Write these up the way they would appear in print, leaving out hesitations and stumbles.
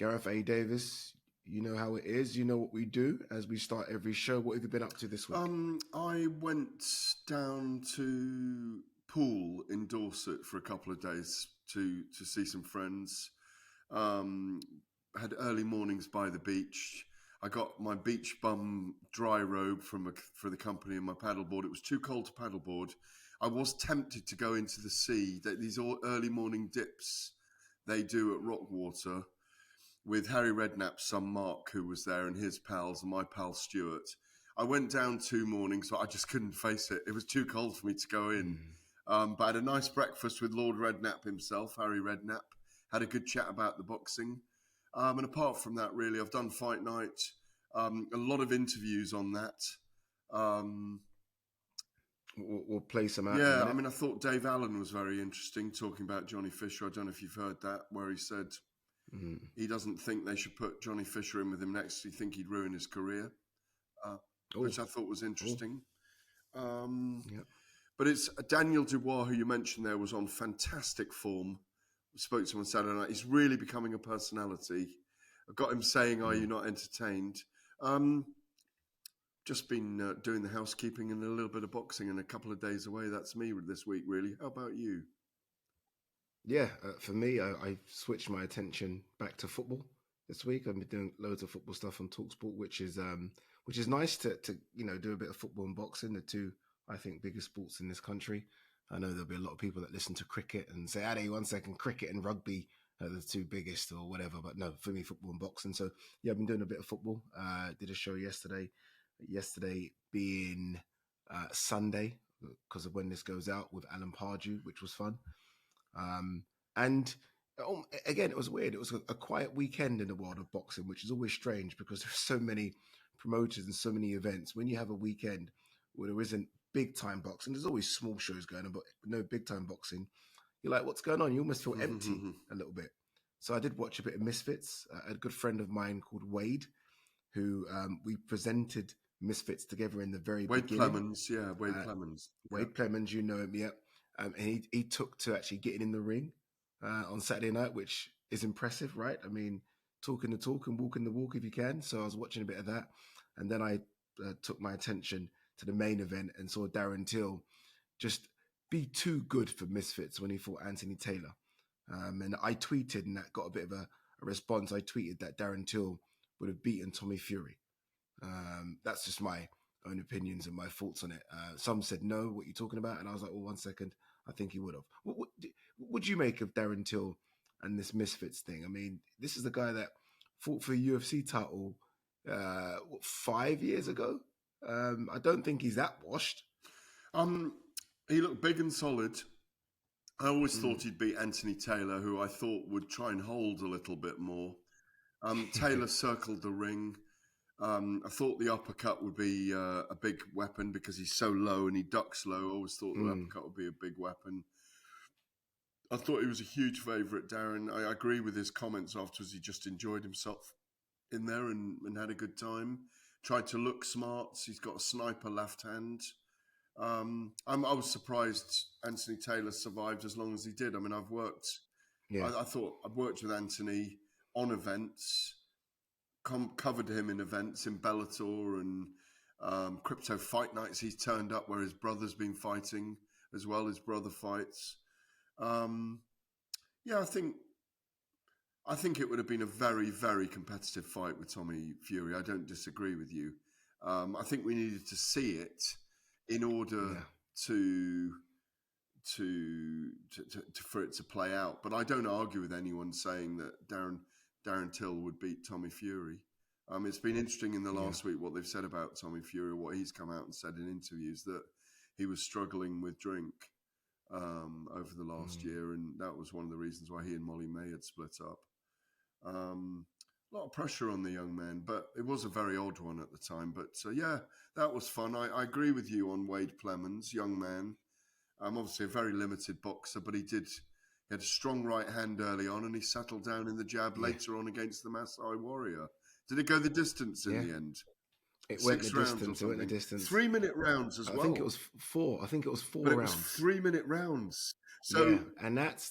Gareth A. Davies, you know how it is. You know what we do as we start every show. What have you been up to this week? I went down to Poole in Dorset for a couple of days to see some friends. Had early mornings by the beach. I got my beach bum dry robe for the company and my paddleboard. It was too cold to paddleboard. I was tempted to go into the sea. These early morning dips they do at Rockwater with Harry Redknapp's son Mark, who was there, and his pals, and my pal Stuart. I went down 2 mornings, but I just couldn't face it. It was too cold for me to go in. But I had a nice breakfast with Lord Redknapp himself, Harry Redknapp. Had a good chat about the boxing. And apart from that, really, I've done Fight Night. A lot of interviews on that. We'll play some out. Yeah, I mean, I thought Dave Allen was very interesting, talking about Johnny Fisher. I don't know if you've heard that, where he said he doesn't think they should put Johnny Fisher in with him next. He think he'd ruin his career, which I thought was interesting. But it's Daniel Dubois, who you mentioned there, was on fantastic form. I spoke to him on Saturday night. He's really becoming a personality. I got him saying, "Are you not entertained?" Just been doing the housekeeping and a little bit of boxing, and a couple of days away. That's me this week, really. How about you? Yeah, for me, I switched my attention back to football this week. I've been doing loads of football stuff on talkSPORT, which is nice to do a bit of football and boxing, the two, I think, biggest sports in this country. I know there'll be a lot of people that listen to cricket and say, Ade, 1 second, cricket and rugby are the two biggest or whatever. But no, for me, football and boxing. So yeah, I've been doing a bit of football. Did a show yesterday being Sunday, because of when this goes out, with Alan Pardew, which was fun. And again, it was weird. It was a quiet weekend in the world of boxing, which is always strange because there's so many promoters and so many events. When you have a weekend where there isn't big time boxing, there's always small shows going on, but no big time boxing. You're like, what's going on? You almost feel empty a little bit. So I did watch a bit of Misfits. A good friend of mine called Wade, who we presented Misfits together in the very beginning. Wade Clemens, yeah, Wade Clemens. Wade Clemens, you know him, yeah. And he took to actually getting in the ring on Saturday night, which is impressive, right? I mean, talking the talk and walking the walk if you can. So I was watching a bit of that. And then I took my attention to the main event and saw Darren Till just be too good for Misfits when he fought Anthony Taylor. And I tweeted, and that got a bit of a response. I tweeted that Darren Till would have beaten Tommy Fury. That's just my own opinions and my thoughts on it. Some said, no, what are you talking about? And I was like, well, 1 second, I think he would have. What would you make of Darren Till and this Misfits thing? I mean, this is the guy that fought for a UFC title 5 years ago. I don't think he's that washed. He looked big and solid. I always thought he'd beat Anthony Taylor, who I thought would try and hold a little bit more. Taylor circled the ring. I thought the uppercut would be a big weapon because he's so low and he ducks low. I always thought the uppercut would be a big weapon. I thought he was a huge favourite, Darren. I agree with his comments afterwards. He just enjoyed himself in there and had a good time. Tried to look smart. He's got a sniper left hand. I was surprised Anthony Taylor survived as long as he did. I mean, I've worked. Yeah. I thought I've worked with Anthony on events. Covered him in events in Bellator and crypto fight nights. He's turned up where his brother's been fighting as well. His brother fights. I think it would have been a very, very competitive fight with Tommy Fury. I don't disagree with you. I think we needed to see it in order for it to play out. But I don't argue with anyone saying that Darren Till would beat Tommy Fury. It's been interesting in the last week what they've said about Tommy Fury, what he's come out and said in interviews, that he was struggling with drink over the last year, and that was one of the reasons why he and Molly May had split up. A lot of pressure on the young man, but it was a very odd one at the time. But that was fun. I agree with you on Wade Clemens, young man. Obviously a very limited boxer, but he had a strong right hand early on, and he settled down in the jab later on against the Maasai Warrior. Did it go the distance in the end? It went the distance. 3-minute rounds as well. I think it was four. But rounds. It was 3-minute rounds. So and that's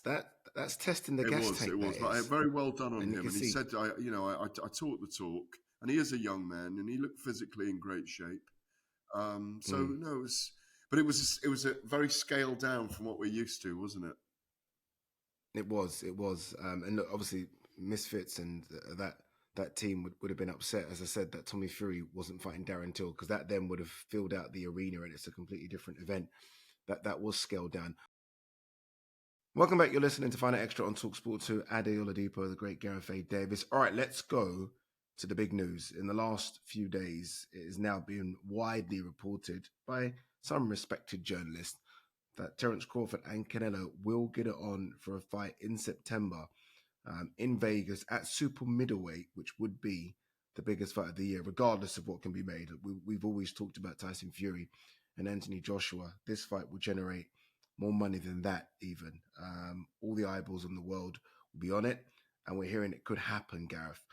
That's testing the It gas was, tank. it was. That But is. very well done on And you him. can And he see. said, I talked the talk, and he is a young man, and he looked physically in great shape. No, it was a very scaled down from what we're used to, wasn't it? It was. And look, obviously, Misfits and that team would have been upset, as I said, that Tommy Fury wasn't fighting Darren Till, because that then would have filled out the arena, and it's a completely different event. That was scaled down. Welcome back. You're listening to Find Out Extra on talkSPORT 2. Ade Oladipo, the great Gareth Davies. All right, let's go to the big news. In the last few days, it is now being widely reported by some respected journalists that Terence Crawford and Canelo will get it on for a fight in September in Vegas at super middleweight, which would be the biggest fight of the year, regardless of what can be made. We've always talked about Tyson Fury and Anthony Joshua. This fight will generate more money than that even. All the eyeballs in the world will be on it, and we're hearing it could happen, Gareth.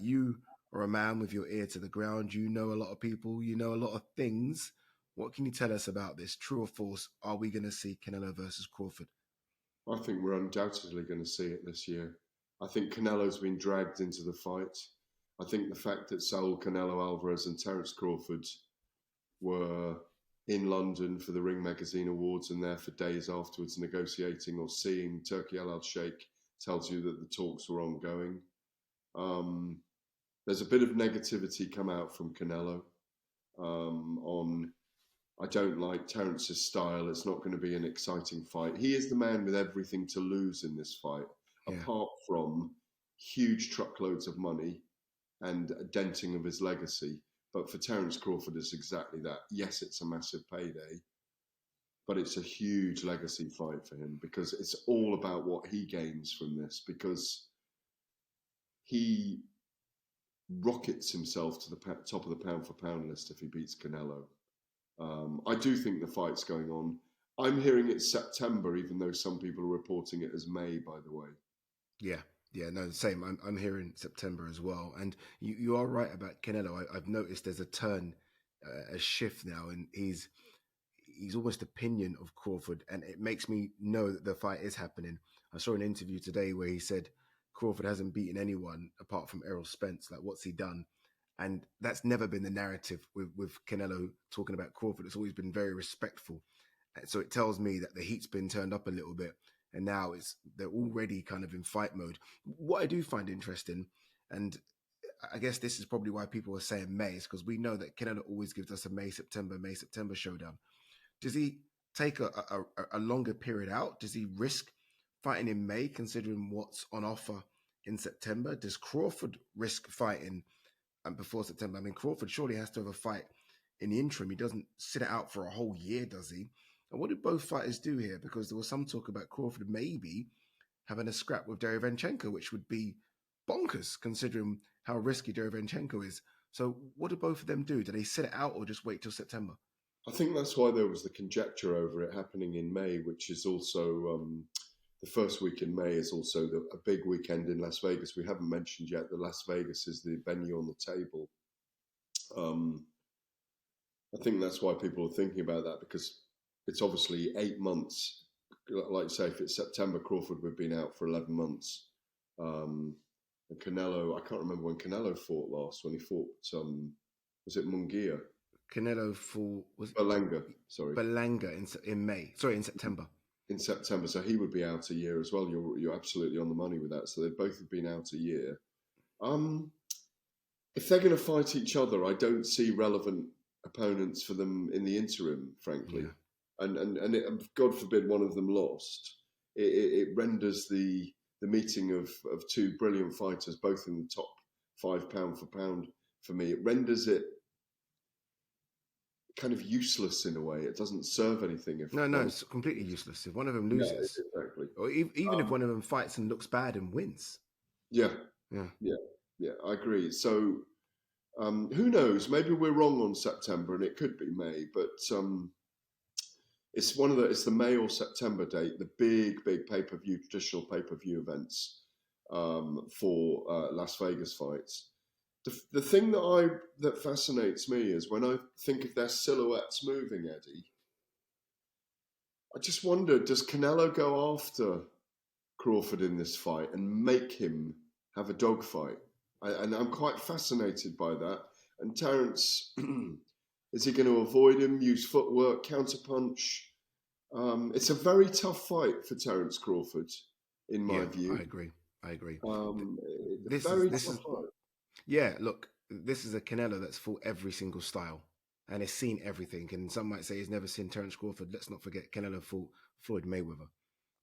You are a man with your ear to the ground. You know a lot of people. You know a lot of things. What can you tell us about this? True or false? Are we going to see Canelo versus Crawford? I think we're undoubtedly going to see it this year. I think Canelo's been dragged into the fight. I think the fact that Saul Canelo Alvarez and Terence Crawford were in London for the Ring Magazine Awards and there for days afterwards negotiating or seeing Turki Al-Sheikh tells you that the talks were ongoing. There's a bit of negativity come out from Canelo on, I don't like Terence's style. It's not going to be an exciting fight. He is the man with everything to lose in this fight, apart from huge truckloads of money and a denting of his legacy. But for Terence Crawford, it's exactly that. Yes, it's a massive payday, but it's a huge legacy fight for him because it's all about what he gains from this, because he rockets himself to the top of the pound for pound list if he beats Canelo. I do think the fight's going on. I'm hearing it's September, even though some people are reporting it as May, by the way. Yeah, no, same. I'm hearing September as well. And you are right about Canelo. I've noticed there's a turn, a shift now, and he's almost opinion of Crawford, and it makes me know that the fight is happening. I saw an interview today where he said Crawford hasn't beaten anyone apart from Errol Spence. Like, what's he done? And that's never been the narrative with Canelo talking about Crawford. It's always been very respectful. And so it tells me that the heat's been turned up a little bit, and now they're already kind of in fight mode. What I do find interesting, and I guess this is probably why people are saying May, is because we know that Canelo always gives us a May September showdown. Does he take a longer period out? Does he risk fighting in May, considering what's on offer in September? Does Crawford risk fighting before September? I mean, Crawford surely has to have a fight in the interim. He doesn't sit it out for a whole year, does he? And what did both fighters do here? Because there was some talk about Crawford maybe having a scrap with Derevyanchenko, which would be bonkers considering how risky Derevyanchenko is. So what did both of them do? Did they sit it out or just wait till September? I think that's why there was the conjecture over it happening in May, which is also the first week in May is also a big weekend in Las Vegas. We haven't mentioned yet that Las Vegas is the venue on the table. I think that's why people are thinking about that, because it's obviously 8 months. Like you say, if it's September, Crawford would have been out for 11 months. And Canelo, I can't remember when Canelo fought last, when he fought, was it Munguia? Canelo fought, was Berlanga, sorry. Berlanga in May, sorry, in September. In September, so he would be out a year as well. You're absolutely on the money with that. So they both have been out a year. If they're going to fight each other, I don't see relevant opponents for them in the interim, frankly. Yeah. And God forbid one of them lost. It renders the meeting of two brilliant fighters, both in the top 5 pound for pound for me. It renders it kind of useless in a way. It doesn't serve anything. No, it's completely useless. If one of them loses, yeah, exactly. Or even if one of them fights and looks bad and wins. Yeah, I agree. So who knows? Maybe we're wrong on September, and it could be May. But it's the May or September date, the big traditional pay-per-view events for Las Vegas fights. The thing that fascinates me is when I think of their silhouettes moving, Eddie, I just wonder, does Canelo go after Crawford in this fight and make him have a dogfight. And I'm quite fascinated by that. And Terence, is he going to avoid him, use footwork, counterpunch? It's a very tough fight for Terence Crawford, in my view. I agree. Very tough fight. Yeah, look, this is a Canelo that's fought every single style and has seen everything. And some might say he's never seen Terence Crawford. Let's not forget Canelo fought Floyd Mayweather.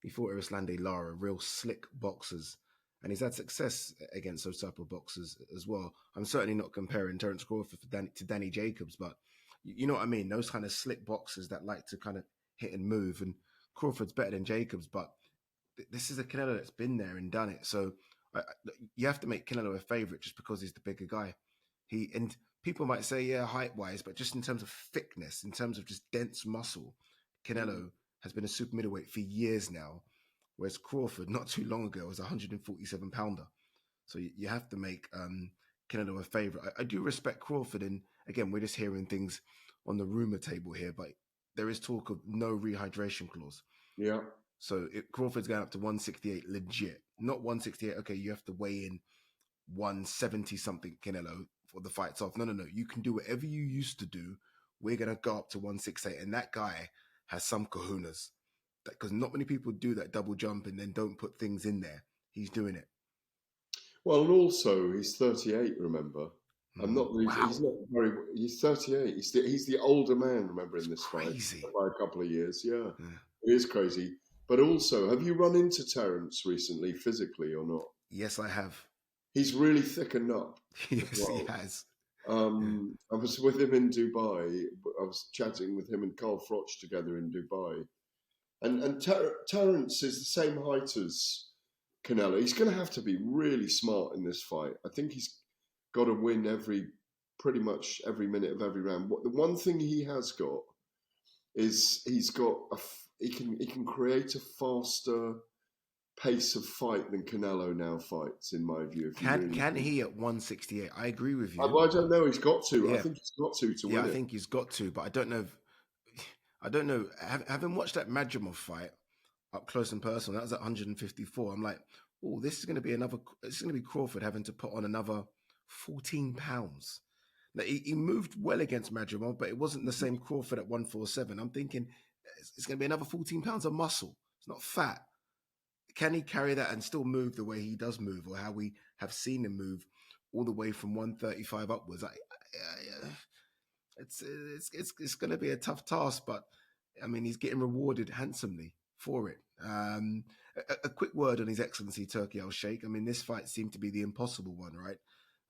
He fought Erislandy Lara, real slick boxers. And he's had success against those type of boxers as well. I'm certainly not comparing Terence Crawford to Danny Jacobs, but you know what I mean? Those kind of slick boxers that like to kind of hit and move. And Crawford's better than Jacobs, but this is a Canelo that's been there and done it. So you have to make Canelo a favorite just because he's the bigger guy. And people might say, yeah, height-wise, but just in terms of thickness, in terms of just dense muscle, Canelo has been a super middleweight for years now, whereas Crawford, not too long ago, was a 147-pounder. So you have to make Canelo a favorite. I do respect Crawford, and again, we're just hearing things on the rumor table here, but there is talk of no rehydration clause. Yeah. So Crawford's going up to 168 legit, not 168. Okay, you have to weigh in 170 something Canelo for the fight's off. No. You can do whatever you used to do. We're going to go up to 168. And that guy has some kahunas because not many people do that double jump and then don't put things in there. He's doing it. Well, and also he's 38, remember? He's 38. He's the older man, remember, in this crazy. Fight by a couple of years. Yeah, it is crazy. But also, have you run into Terence recently, physically or not? Yes, I have. He's really thickened up. Yes, he has. I was with him in Dubai. I was chatting with him and Carl Froch together in Dubai. And Terence is the same height as Canelo. He's going to have to be really smart in this fight. I think he's got to win pretty much every minute of every round. The one thing he has got is he can create a faster pace of fight than Canelo now fights, in my view. Can he at 168? I agree with you. I don't know. He's got to. Yeah. I think he's got to win it. I think he's got to, but I don't know. Having watched that Madrimov fight up close and personal, that was at 154. I'm like, oh, this is going to be Crawford having to put on another 14 pounds. Now, he moved well against Madrimov, but it wasn't the same Crawford at 147. I'm thinking it's going to be another 14 pounds of muscle. It's not fat. Can he carry that and still move the way he does move, or how we have seen him move all the way from 135 upwards? It's going to be a tough task, but I mean, he's getting rewarded handsomely for it. A quick word on His Excellency Turki Al-Sheikh. I mean, this fight seemed to be the impossible one, right?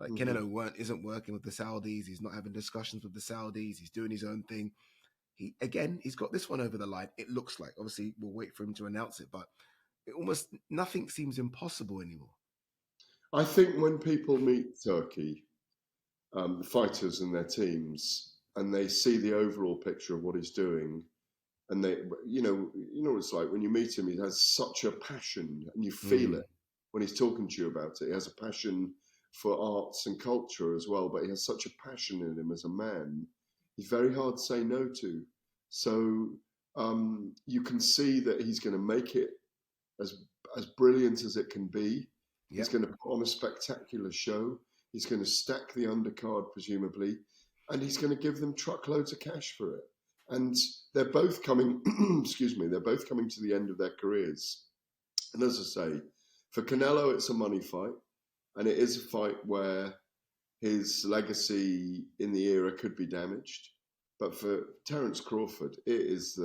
Like Canelo isn't working with the Saudis. He's not having discussions with the Saudis. He's doing his own thing. He's got this one over the line. It looks like. Obviously, we'll wait for him to announce it, but almost nothing seems impossible anymore. I think when people meet Turkey, the fighters and their teams, and they see the overall picture of what he's doing, and they, you know what it's like when you meet him. He has such a passion, and you feel it when he's talking to you about it. He has a passion for arts and culture as well, but he has such a passion in him as a man. He's very hard to say no to. So you can see that he's going to make it as brilliant as it can be. Yep. He's going to put on a spectacular show. He's going to stack the undercard, presumably, and he's going to give them truckloads of cash for it. And they're both coming, they're both coming to the end of their careers. And as I say, for Canelo, it's a money fight. And it is a fight where his legacy in the era could be damaged. But for Terence Crawford, it is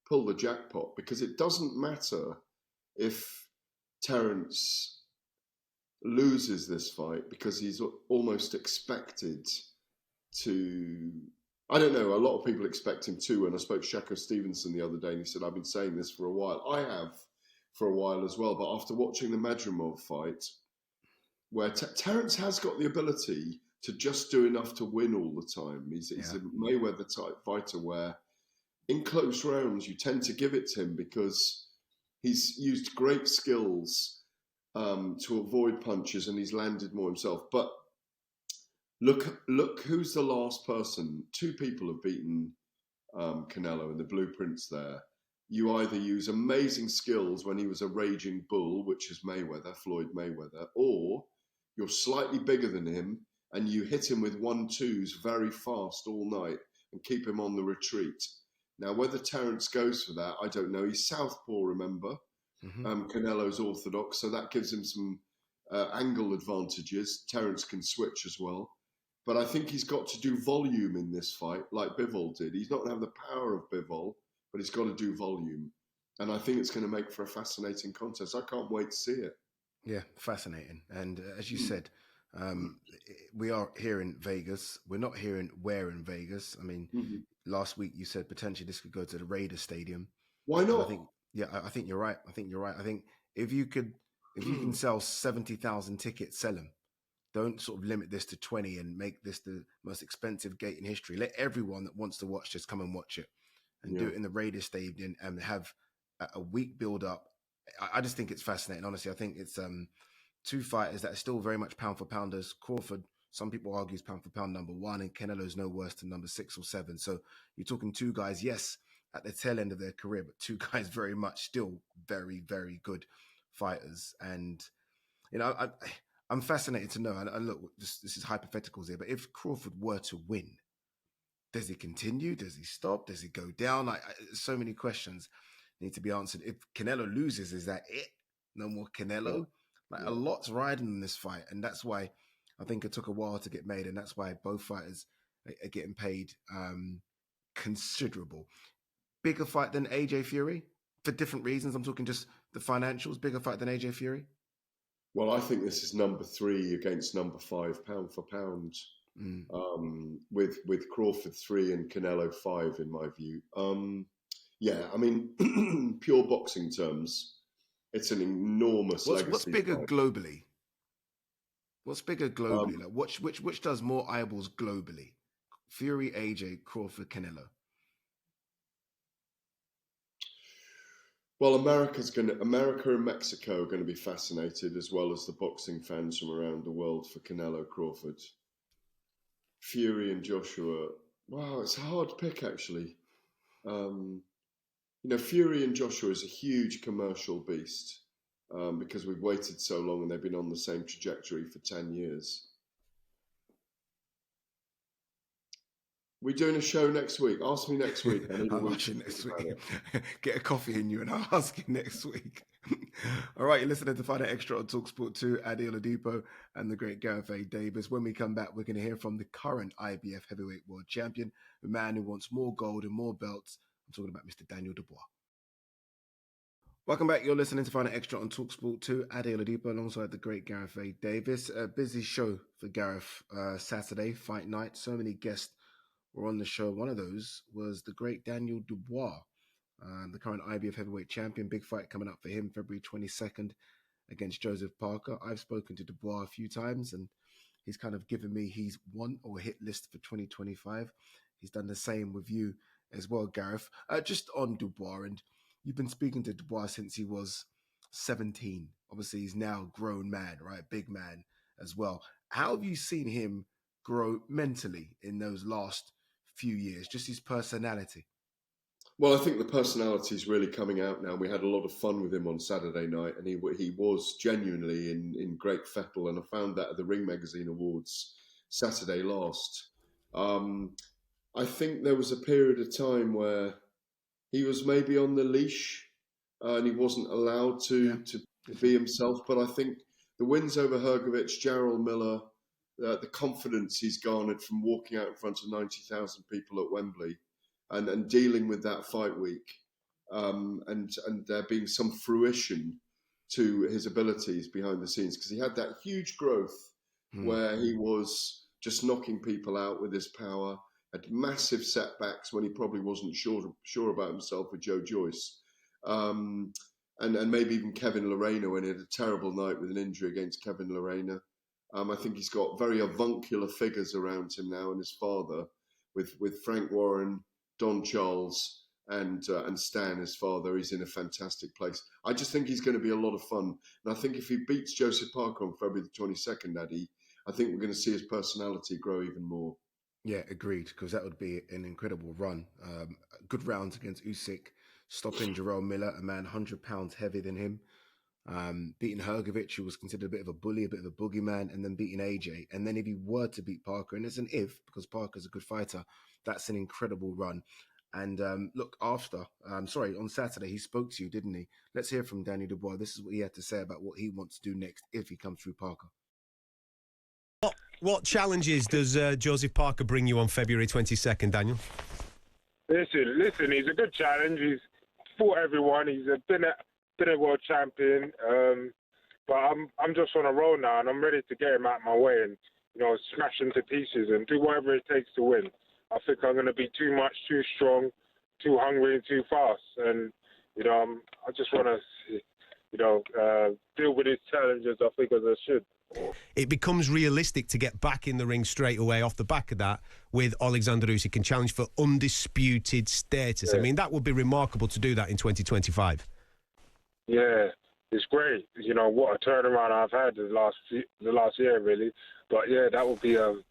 pull the jackpot, because it doesn't matter if Terence loses this fight, because he's almost expected to. I don't know, a lot of people expect him to, and I spoke to Shako Stevenson the other day, and he said, I've been saying this for a while. I have for a while as well, but after watching the Madrimov fight, where Terence has got the ability to just do enough to win all the time. He's a Mayweather-type fighter where in close rounds you tend to give it to him because he's used great skills to avoid punches, and he's landed more himself. But look who's the last person. Two people have beaten Canelo in the blueprints there. you either use amazing skills when he was a raging bull, which is Floyd Mayweather, or you're slightly bigger than him and you hit him with 1-2s very fast all night and keep him on the retreat. Now, whether Terence goes for that, I don't know. He's southpaw, remember. Canelo's orthodox, so that gives him some angle advantages. Terence can switch as well. But I think he's got to do volume in this fight, like Bivol did. He's not going to have the power of Bivol, but he's got to do volume. And I think it's going to make for a fascinating contest. I can't wait to see it. Yeah, fascinating. And as you said, we are here in Vegas. We're not hearing where in Vegas. I mean, last week you said potentially this could go to the Raiders Stadium. Why not? I think you're right. I think if you can sell 70,000 tickets, sell them. Don't sort of limit this to 20 and make this the most expensive gate in history. Let everyone that wants to watch this come and watch it, and do it in the Raiders Stadium and have a week build up. I just think it's fascinating. Honestly, I think it's two fighters that are still very much pound for pounders. Crawford, some people argue, is pound for pound number one, and Canelo's no worse than number 6 or 7. So you're talking two guys, yes, at the tail end of their career, but two guys very much still very, very good fighters. And you know, I'm fascinated to know. And look, this is hypotheticals here, but if Crawford were to win, does he continue? Does he stop? Does he go down? So many questions need to be answered. If Canelo loses, is that it? No more Canelo? A lot's riding in this fight. And that's why I think it took a while to get made. And that's why both fighters are getting paid considerable. Bigger fight than AJ Fury for different reasons. I'm talking just the financials. Bigger fight than AJ Fury? Well, I think this is number 3 against number 5, pound for pound, with Crawford 3 and Canelo 5, in my view. I mean, pure boxing terms, it's an enormous legacy. What's bigger fight. globally? What's bigger globally? Which does more eyeballs globally? Fury, AJ, Crawford, Canelo. Well, America and Mexico are going to be fascinated, as well as the boxing fans from around the world, for Canelo Crawford. Fury and Joshua. Wow, it's a hard pick, actually. Fury and Joshua is a huge commercial beast because we've waited so long and they've been on the same trajectory for 10 years. We're doing a show next week. Ask me next week. I'll ask you next week. Get a coffee in you and I'll ask you next week. All right, you're listening to Fight Night Extra on talkSPORT 2, Ade Oladipo and the great Gareth A. Davies. When we come back, we're going to hear from the current IBF heavyweight world champion, the man who wants more gold and more belts. I'm talking about Mr. Daniel Dubois. Welcome back. You're listening to Fight Night Extra on talkSPORT 2, Ade Oladipo alongside the great Gareth A. Davies. A busy show for Gareth Saturday, fight night. So many guests were on the show. One of those was the great Daniel Dubois, the current IBF heavyweight champion. Big fight coming up for him February 22nd against Joseph Parker. I've spoken to Dubois a few times and he's kind of given me his want or hit list for 2025. He's done the same with you as well, Gareth. Just on Dubois, and you've been speaking to Dubois since he was 17. Obviously, he's now a grown man, right? Big man as well. How have you seen him grow mentally in those last few years, just his personality? Well, I think the personality is really coming out now. We had a lot of fun with him on Saturday night, and he was genuinely in great fettle, and I found that at the Ring Magazine Awards Saturday last. I think there was a period of time where he was maybe on the leash and he wasn't allowed to be himself, but I think the wins over Hrgovic, Jarrell Miller, the confidence he's garnered from walking out in front of 90,000 people at Wembley and dealing with that fight week, and there being some fruition to his abilities behind the scenes, because he had that huge growth where he was just knocking people out with his power, had massive setbacks when he probably wasn't sure about himself with Joe Joyce, and maybe even Kevin Lerena when he had a terrible night with an injury against Kevin Lerena. I think he's got very avuncular figures around him now, and his father, with Frank Warren, Don Charles, and Stan, his father. He's in a fantastic place. I just think he's going to be a lot of fun. And I think if he beats Joseph Parker on February the 22nd, Addy, I think we're going to see his personality grow even more. Yeah, agreed, because that would be an incredible run. Good rounds against Usyk, stopping Jerome Miller, a man 100 pounds heavier than him, beating Hrgovic, who was considered a bit of a bully, a bit of a boogeyman, and then beating AJ. And then if he were to beat Parker, and it's an if, because Parker's a good fighter, that's an incredible run. And look, on Saturday, he spoke to you, didn't he? Let's hear from Danny Dubois. This is what he had to say about what he wants to do next if he comes through Parker. What challenges does Joseph Parker bring you on February 22nd, Daniel? Listen, he's a good challenge. He's fought everyone. He's been a world champion. But I'm just on a roll now, and I'm ready to get him out of my way and, smash him to pieces and do whatever it takes to win. I think I'm going to be too much, too strong, too hungry, and too fast. And, I just want to, deal with his challenges, I think, as I should. It becomes realistic to get back in the ring straight away off the back of that with Alexander Usyk and challenge for undisputed status. Yeah. I mean, that would be remarkable to do that in 2025. Yeah, it's great. What a turnaround I've had the last year, really. But, yeah, that would be the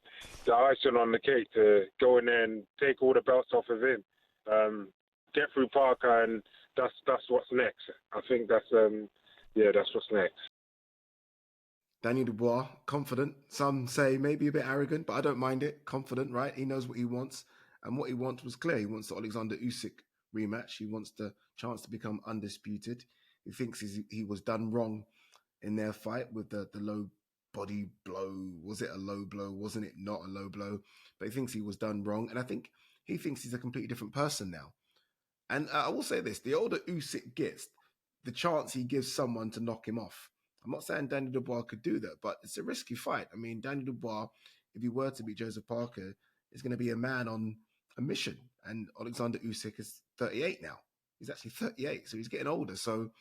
icing on the cake to go in there and take all the belts off of him, get through Parker, and that's what's next. I think that's what's next. Danny Dubois, confident. Some say maybe a bit arrogant, but I don't mind it. Confident, right? He knows what he wants. And what he wants was clear. He wants the Alexander Usyk rematch. He wants the chance to become undisputed. He thinks he was done wrong in their fight with the low body blow. Was it a low blow? Wasn't it not a low blow? But he thinks he was done wrong. And I think he thinks he's a completely different person now. And I will say this. The older Usyk gets, the chance he gives someone to knock him off. I'm not saying Danny Dubois could do that, but it's a risky fight. I mean, Danny Dubois, if he were to beat Joseph Parker, is going to be a man on a mission. And Alexander Usyk is 38 now. He's actually 38, so he's getting older. So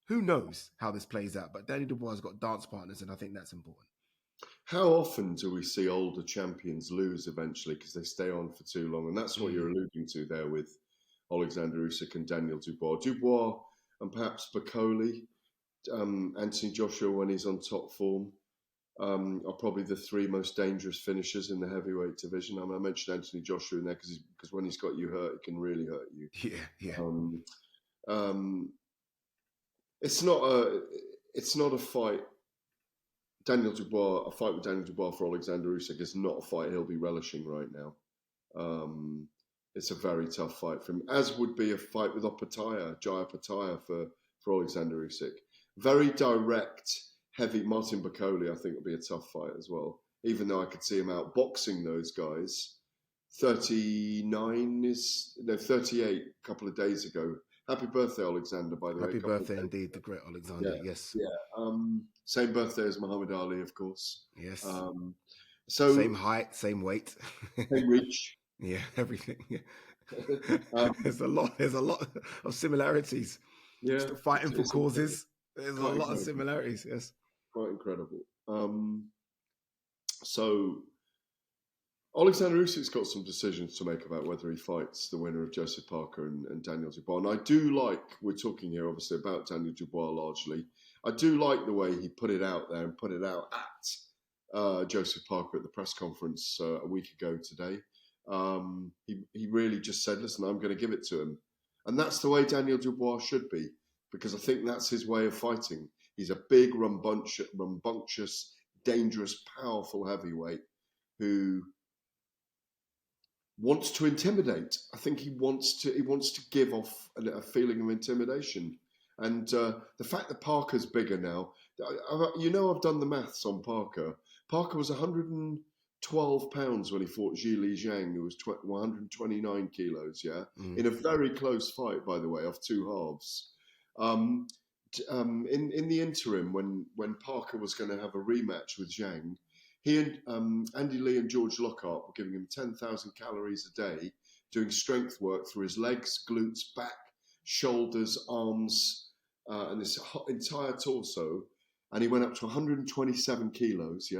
who knows how this plays out? But Danny Dubois has got dance partners, and I think that's important. How often do we see older champions lose eventually because they stay on for too long? And that's what you're alluding to there with Alexander Usyk and Daniel Dubois. Dubois and perhaps Bakole, Anthony Joshua when he's on top form, are probably the three most dangerous finishers in the heavyweight division. I mentioned Anthony Joshua in there because when he's got you hurt, it can really hurt you. Yeah. It's not a fight. A fight with Daniel Dubois for Alexander Usyk is not a fight he'll be relishing right now. It's a very tough fight for him, as would be a fight with Jaya Opetaia for Alexander Usyk. Very direct, heavy. Martin Bakole, I think, will be a tough fight as well. Even though I could see him outboxing those guys. 38 a couple of days ago. Happy birthday, Alexander, by the way. Happy birthday indeed, the great Alexander, yes. Yeah. Same birthday as Muhammad Ali, of course. Yes. So same height, same weight. Same reach. Yeah, everything. Yeah. There's a lot of similarities. Yeah. Still fighting for causes. There's a lot of similarities, yes. Quite incredible. So Alexander Usyk's got some decisions to make about whether he fights the winner of Joseph Parker and Daniel Dubois. And I do like, we're talking here obviously about Daniel Dubois largely, I do like the way he put it out there and put it out at Joseph Parker at the press conference a week ago today. He really just said, listen, I'm going to give it to him. And that's the way Daniel Dubois should be, because I think that's his way of fighting. He's a big, rambunctious, dangerous, powerful heavyweight who wants to intimidate. I think he wants to give off a feeling of intimidation. And the fact that Parker's bigger now, I've done the maths on Parker. Parker was 112 pounds when he fought Zhili Zhang, who was 129 kilos, in a very close fight, by the way, of two halves. In the interim, when Parker was going to have a rematch with Zhang, he and Andy Lee and George Lockhart were giving him 10,000 calories a day, doing strength work through his legs, glutes, back, shoulders, arms, and this entire torso. And he went up to 127 kilos,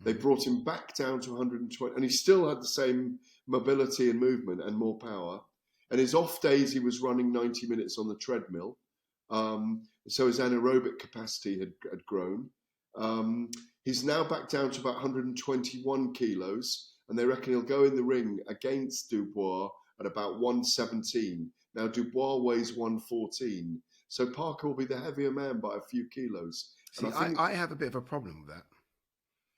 They brought him back down to 120, and he still had the same mobility and movement and more power. And his off days, he was running 90 minutes on the treadmill. So his anaerobic capacity had grown. He's now back down to about 121 kilos, and they reckon he'll go in the ring against Dubois at about 117. Now Dubois weighs 114, so Parker will be the heavier man by a few kilos. See, and I think, I have a bit of a problem with that.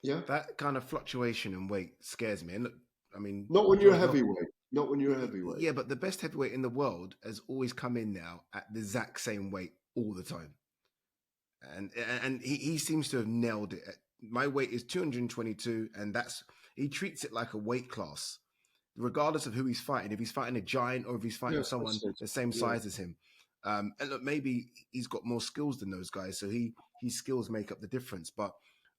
yeah, That kind of fluctuation in weight scares me. And look, I mean, not when you're a heavyweight. Not when you're a heavyweight. Yeah, but the best heavyweight in the world has always come in now at the exact same weight all the time. And he seems to have nailed it. My weight is 222, and he treats it like a weight class, regardless of who he's fighting. If he's fighting a giant or if he's fighting someone the same size as him. And look, maybe he's got more skills than those guys, so his skills make up the difference. But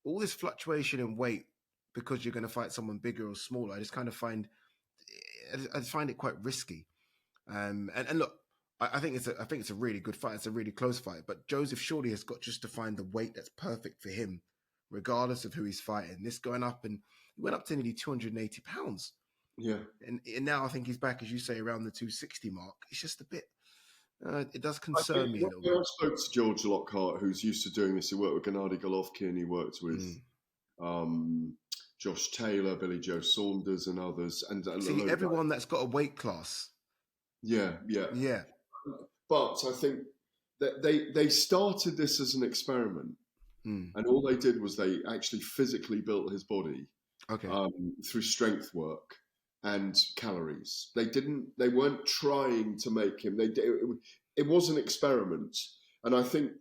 all this fluctuation in weight because you're going to fight someone bigger or smaller, I just find it quite risky. And look, I think it's a really good fight. It's a really close fight. But Joseph surely has got just to find the weight that's perfect for him, regardless of who he's fighting. This going up, and he went up to nearly 280 pounds. Yeah. And now I think he's back, as you say, around the 260 mark. It's just a bit. It does concern me a little bit. I spoke to George Lockhart, who's used to doing this. He worked with Gennady Golovkin. He worked with Josh Taylor, Billy Joe Saunders, and others. And see, everyone that's got a weight class. Yeah. But I think that they started this as an experiment, and all they did was they actually physically built his body through strength work and calories. They weren't trying to make him. It was an experiment, and I think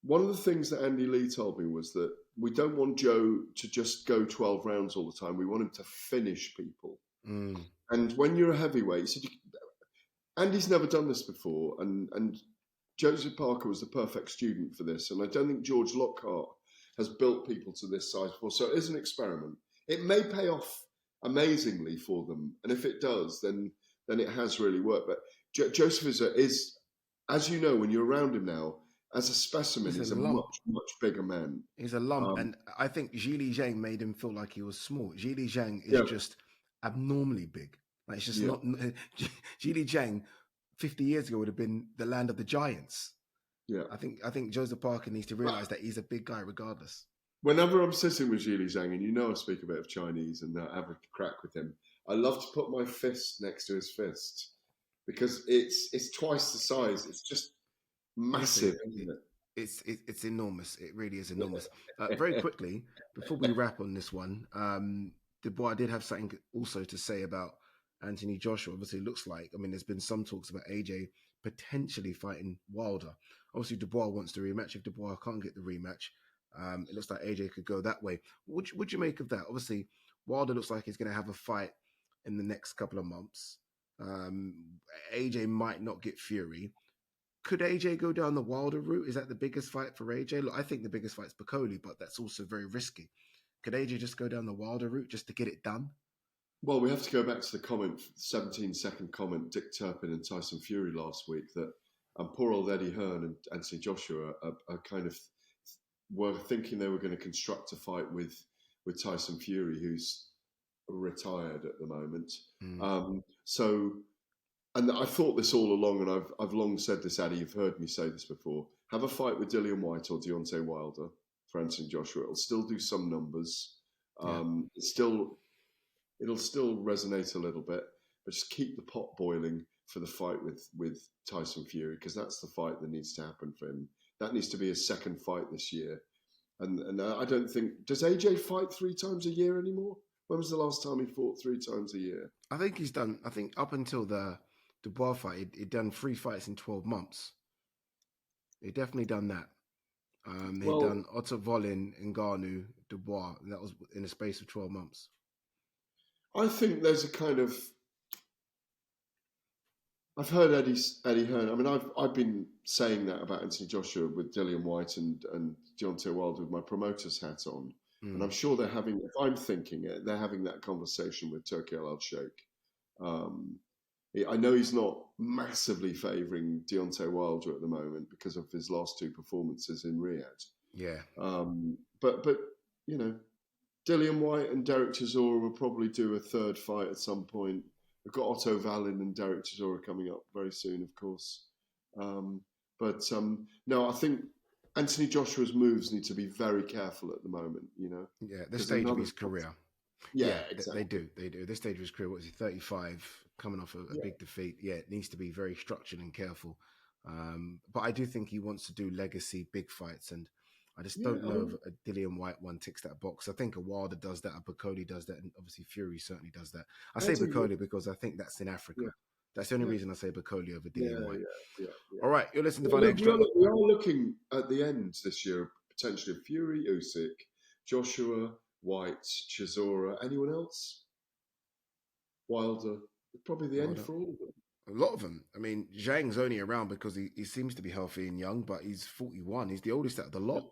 one of the things that Andy Lee told me was that we don't want Joe to just go 12 rounds all the time. We want him to finish people. And when you're a heavyweight, he said, Andy's never done this before, and Joseph Parker was the perfect student for this. And I don't think George Lockhart has built people to this size before. So it is an experiment. It may pay off amazingly for them, and if it does, then it has really worked. But Joseph is, as you know, when you're around him now, as a specimen, he's a much, much bigger man. He's a lump, and I think Zhili Zhang made him feel like he was small. Zhili Zhang is just abnormally big. Like, it's just not. Zhili Zhang 50 years ago would have been the land of the giants. Yeah, I think Joseph Parker needs to realize that he's a big guy regardless. Whenever I'm sitting with Zhili Zhang, and I speak a bit of Chinese and have a crack with him, I love to put my fist next to his fist because it's twice the size. It's just massive, isn't it? It's enormous. It really is enormous. Very quickly, before we wrap on this one, Dubois did have something also to say about Anthony Joshua. Obviously, it looks like, there's been some talks about AJ potentially fighting Wilder. Obviously, Dubois wants the rematch. If Dubois can't get the rematch, it looks like AJ could go that way. Would you make of that? Obviously, Wilder looks like he's going to have a fight in the next couple of months. AJ might not get Fury. Could AJ go down the Wilder route? Is that the biggest fight for AJ? Look, I think the biggest fight's Piccoli, but that's also very risky. Could AJ just go down the Wilder route just to get it done? Well, we have to go back to the 17-second comment, Dick Turpin and Tyson Fury last week, that poor old Eddie Hearn and Anthony Joshua are kind of were thinking they were going to construct a fight with Tyson Fury, who's retired at the moment. And I thought this all along, and I've long said this, Ade, you've heard me say this before. Have a fight with Dillian Whyte or Deontay Wilder for Anthony Joshua. It'll still do some numbers. It'll still resonate a little bit, but just keep the pot boiling for the fight with Tyson Fury, because that's the fight that needs to happen for him. That needs to be his second fight this year. And I don't think... Does AJ fight 3 times a year anymore? When was the last time he fought 3 times a year? I think he's done... I think up until the Dubois fight, he'd done 3 fights in 12 months. He'd definitely done that. He'd done Otto Volin, Ngannou, Dubois, and that was in a space of 12 months. I think there's a kind of... I've heard Eddie Hearn. I've been saying that about Anthony Joshua with Dillian Whyte and Deontay Wilder with my promoter's hat on. And I'm sure they're having, if I'm thinking it, they're having that conversation with Turki Al-Sheikh. I know he's not massively favouring Deontay Wilder at the moment because of his last 2 performances in Riyadh. Yeah. But Dillian Whyte and Derek Chisora will probably do a 3rd fight at some point. We've got Otto Wallin and Derek Chisora coming up very soon, of course. No, I think Anthony Joshua's moves need to be very careful at the moment, Yeah, this stage of his career. Yeah, exactly. They do. This stage of his career, what is he, 35? coming off a big defeat. Yeah, it needs to be very structured and careful. But I do think he wants to do legacy big fights, and I just don't know if a Dillian White one ticks that box. I think a Wilder does that, a Bacoli does that, and obviously Fury certainly does that. I say Bacoli because I think that's in Africa. Yeah. That's the only reason I say Bacoli over Dillian White. Yeah. All right, you're listening to Fight Extra. We are looking at the end this year, potentially of Fury, Usyk, Joshua, White, Chisora. Anyone else? Wilder. Probably the end for all of them. A lot of them. I mean, Zhang's only around because he seems to be healthy and young, but he's 41. He's the oldest out of the lot.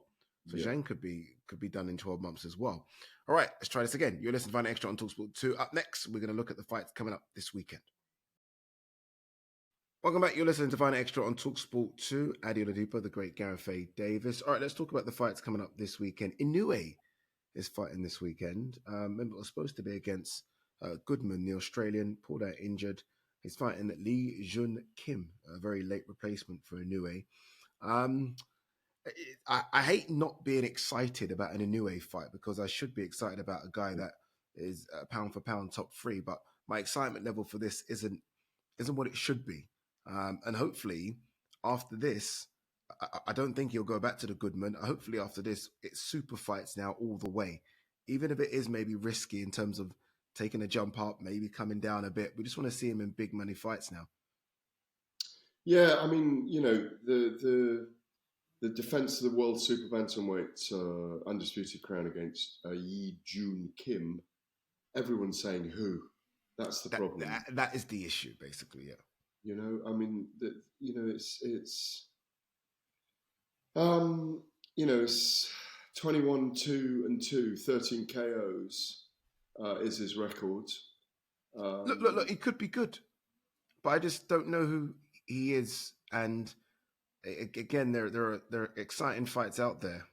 So Zhang could be done in 12 months as well. All right, let's try this again. You're listening to Fight Extra on talkSPORT 2. Up next, we're going to look at the fights coming up this weekend. Welcome back. You're listening to Fight Extra on talkSPORT 2. Ade Oladipo, the great Gareth Davies. All right, let's talk about the fights coming up this weekend. Inoue is fighting this weekend. Remember, it was supposed to be against Goodman, the Australian, pulled out injured. He's fighting Lee Jun Kim, a very late replacement for Inoue. I hate not being excited about an Inoue fight because I should be excited about a guy that is pound for pound top 3. But my excitement level for this isn't what it should be. And hopefully after this, I don't think he'll go back to the Goodman. Hopefully after this, it's super fights now all the way. Even if it is maybe risky in terms of taking a jump up, maybe coming down a bit. We just want to see him in big money fights now. Yeah, I mean, the defense of the world super bantamweight undisputed crown against Yi Jun Kim. Everyone's saying who. That's the problem. That is the issue, basically. Yeah. I mean, it's 21-2-2, 13 KOs is his record. Look, he could be good, but I just don't know who he is. And again, there are exciting fights out there.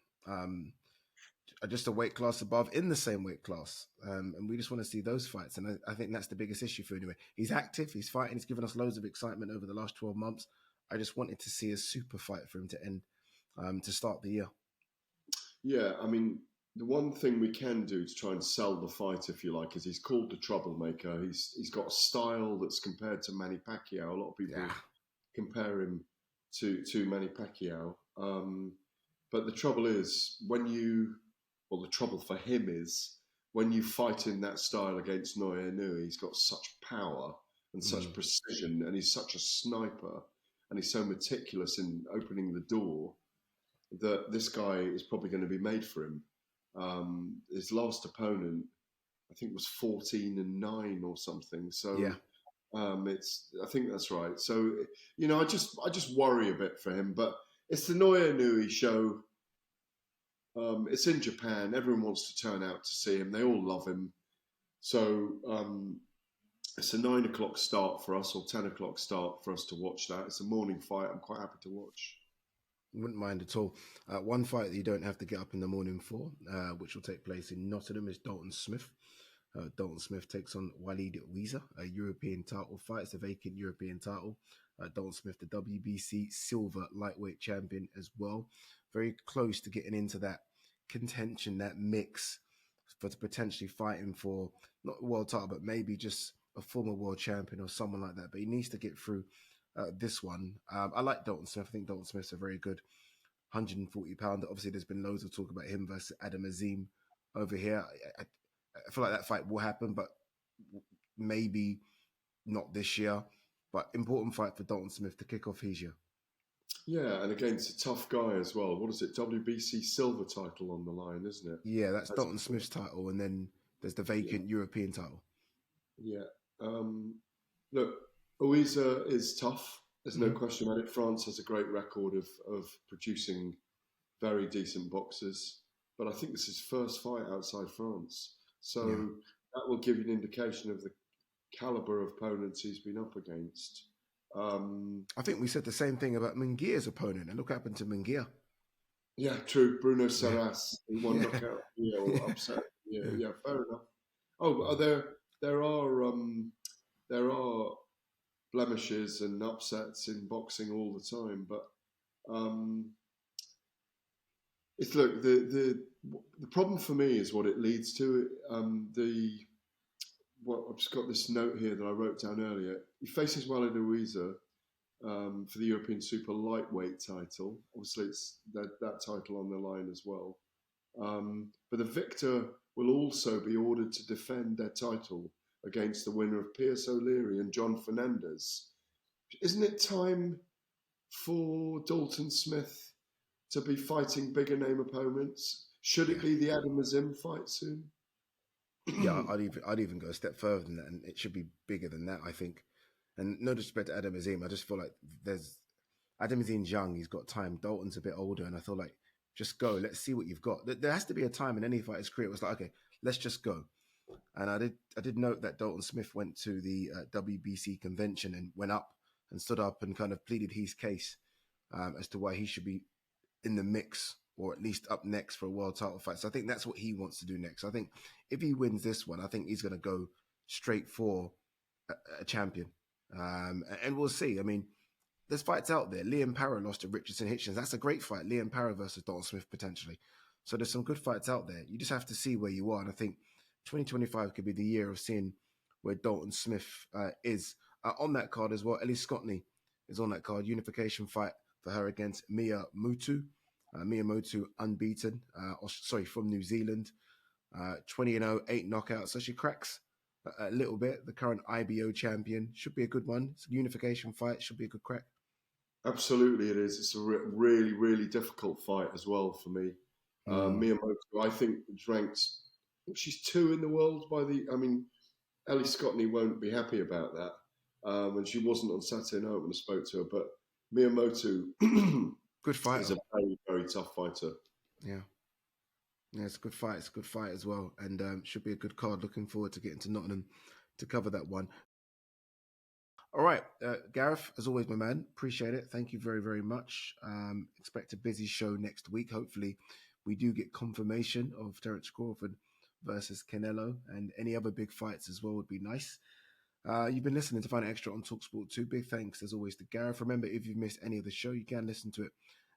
Just a weight class above in the same weight class. And we just want to see those fights. And I think that's the biggest issue for Inoue. He's active, he's fighting, he's given us loads of excitement over the last 12 months. I just wanted to see a super fight for him to end, to start the year. Yeah, I mean, the one thing we can do to try and sell the fight, if you like, is he's called the troublemaker. He's got a style that's compared to Manny Pacquiao. A lot of people compare him to Manny Pacquiao. But the trouble is, the trouble for him is when you fight in that style against Inoue, he's got such power and such precision, and he's such a sniper, and he's so meticulous in opening the door that this guy is probably going to be made for him. His last opponent, I think, was 14-9 or something. So I think that's right. So I just worry a bit for him. But it's the Inoue show. It's in Japan. Everyone wants to turn out to see him. They all love him. So it's a 9 o'clock start for us, or 10 o'clock start for us to watch that. It's a morning fight. I'm quite happy to watch. Wouldn't mind at all. One fight that you don't have to get up in the morning for, which will take place in Nottingham, is Dalton Smith. Dalton Smith takes on Walid Weezer, a European title fight. It's a vacant European title. Dalton Smith, the WBC silver lightweight champion as well. Very close to getting into that contention, that mix for potentially fighting for not a world title, but maybe just a former world champion or someone like that. But he needs to get through this one. I like Dalton Smith. I think Dalton Smith's a very good 140-pounder. Obviously, there's been loads of talk about him versus Adam Azim over here. I feel like that fight will happen, but maybe not this year. But important fight for Dalton Smith to kick off his year. Yeah, and against a tough guy as well. What is it? WBC silver title on the line, isn't it? Yeah, that's Dalton Smith's title, and then there's the vacant European title. Yeah. Look, Weezer is tough. There's no question about it. France has a great record of producing very decent boxers, but I think this is his first fight outside France. So that will give you an indication of the caliber of opponents he's been up against. I think we said the same thing about Munguia's opponent, and look what happened to Munguia. Yeah, true. Bruno Serras, he won knockout, or upset. Yeah, fair enough. Oh, there are blemishes and upsets in boxing all the time, but it's the problem for me is what it leads to. well, I've just got this note here that I wrote down earlier. He faces Inoue for the European Super Lightweight title. Obviously, it's that title on the line as well. But the victor will also be ordered to defend their title against the winner of Pierce O'Leary and John Fernandez. Isn't it time for Dalton Smith to be fighting bigger name opponents? Should it be the Adam Azim fight soon? Yeah, I'd even go a step further than that, and it should be bigger than that, I think. And no disrespect to Adam Azim, I just feel like Adam Azim's young, he's got time. Dalton's a bit older, and I feel like just go. Let's see what you've got. There has to be a time in any fighter's career. It was like, okay, let's just go. And I did note that Dalton Smith went to the WBC convention and went up and stood up and kind of pleaded his case as to why he should be in the mix, or at least up next for a world title fight. So I think that's what he wants to do next. I think if he wins this one, I think he's going to go straight for a champion. And we'll see. I mean, there's fights out there. Liam Parra lost to Richardson Hitchens. That's a great fight. Liam Parra versus Dalton Smith potentially. So there's some good fights out there. You just have to see where you are. And I think 2025 could be the year of seeing where Dalton Smith is. On that card as well, Ellie Scottney is on that card. Unification fight for her against Mia Motu. Mia Motu unbeaten, from New Zealand. 20-0, 8 knockouts. So she cracks a little bit. The current IBO champion. Should be a good one. It's a unification fight. Should be a good crack. Absolutely it is. It's a really, really difficult fight as well for me. Mia Motu, I think, is ranked... She's 2 in the world Ellie Scottney won't be happy about that. And she wasn't on Saturday night when I spoke to her. But Mia Motu... Good fight. Is a very, very tough fighter. Yeah. Yeah, it's a good fight. It's a good fight as well. And should be a good card. Looking forward to getting to Nottingham to cover that one. All right. Gareth, as always, my man, appreciate it. Thank you very, very much. Expect a busy show next week. Hopefully we do get confirmation of Terence Crawford versus Canelo, and any other big fights as well would be nice. You've been listening to Find Extra on talkSPORT 2. Big thanks, as always, to Gareth. Remember, if you've missed any of the show, you can listen to it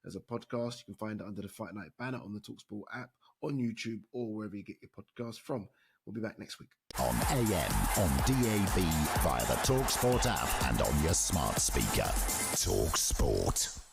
as a podcast. You can find it under the Fight Night banner on the talkSPORT app, on YouTube, or wherever you get your podcasts from. We'll be back next week. On AM, on DAB, via the talkSPORT app, and on your smart speaker. talkSPORT.